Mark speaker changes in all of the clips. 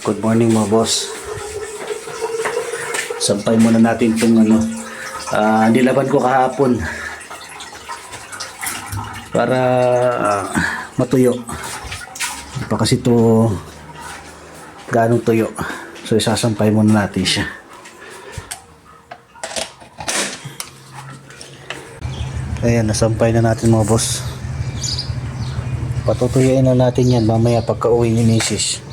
Speaker 1: Good morning mga boss. Sampay muna natin itong nilaban ko kahapon para matuyo. Hindi pa kasi ito ganong tuyo. So isasampay muna natin siya. Ayan, nasampay na natin mga boss. Patutuyuin na natin yan mamaya pagka uwi ni Mrs.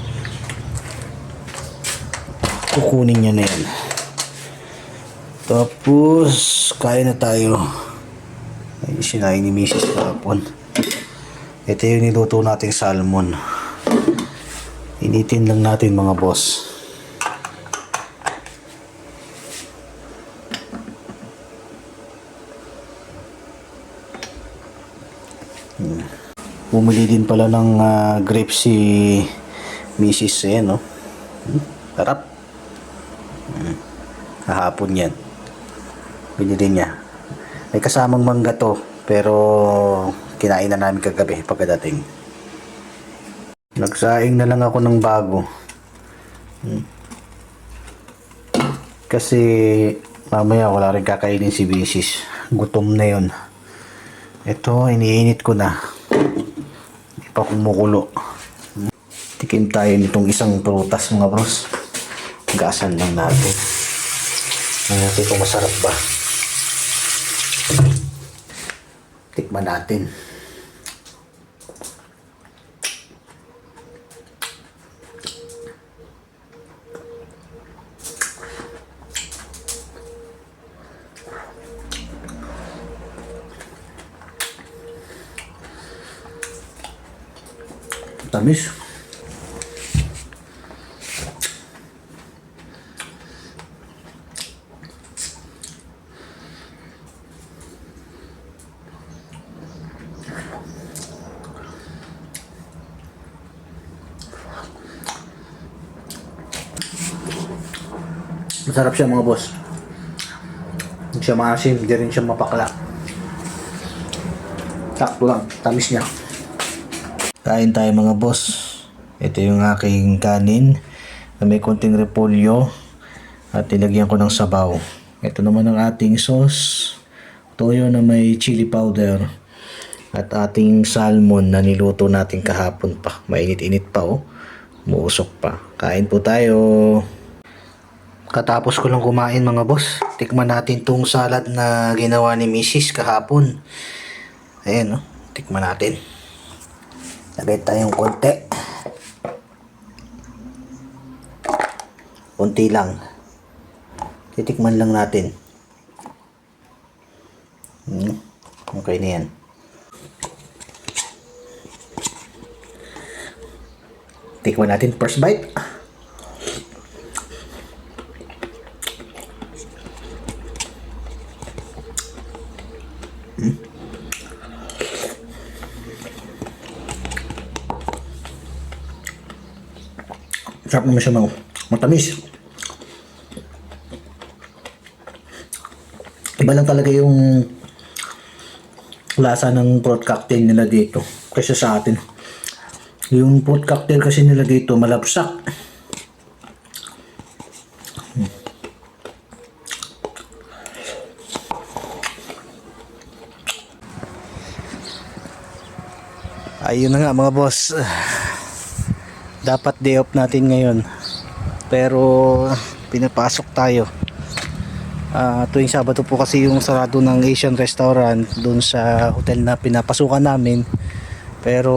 Speaker 1: Kukunin niya na yan. Tapos kain na tayo. Ay, sinain ni Mrs. kahapon. Ito yung niluto nating salmon. Initin lang natin mga boss. Bumili din pala ng grapes si Mrs. Ayan, no? Sarap. Kahapon yan. Binili niya. May kasamang mangga to. Pero kinain na namin kagabi pagkadating. Nagsaing na lang ako ng bago. Kasi mamaya wala rin kakainin si Mrs. Gutom na yun. Ito, iniinit ko na. Hindi pa kumukulo. Tikim tayo nitong isang prutas mga bros. Gasan lang natin. Natin kung masarap ba. Tikman natin. Tamis. Masarap siya mga boss. Hindi siya maasim, hindi rin siya mapakla. Sakto lang, tamis niya. Kain tayo mga boss. Ito yung aking kanin na may konting repolyo at nilagyan ko ng sabaw. Ito naman ang ating sauce, toyo na may chili powder at ating salmon na niluto natin kahapon pa. Mainit-init pa oh. Muusok pa. Kain po tayo. Katapos ko lang kumain mga boss. Tikman natin tong salad na ginawa ni Mrs. kahapon. Ayan oh. Tikman natin. Lagay tayong konti. Konti lang. Titikman lang natin. Okay na yan. Tikman natin first bite. Sarap naman siya mga matamis. Iba lang talaga yung lasa ng fruit cocktail nila dito kaysa sa atin. Yung fruit cocktail kasi nila dito malabsak. Ayun na nga mga boss. Dapat day off natin ngayon. Pero pinapasok tayo. Tuwing Sabado po kasi yung sarado ng Asian restaurant doon sa hotel na pinapasukan namin. Pero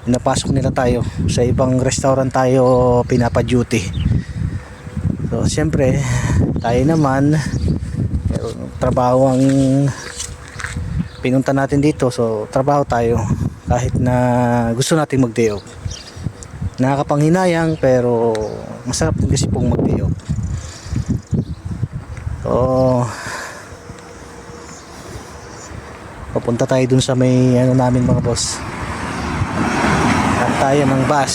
Speaker 1: pinapasok nila tayo. Sa ibang restaurant tayo pinapa-duty. So siyempre tayo naman trabaho ang pinunta natin dito. So trabaho tayo kahit na gusto natin mag-day off. Nakakapanghinayang pero masarap din kasi pong mag-day off. So papunta tayo dun sa may namin mga boss. At tayo ng bus.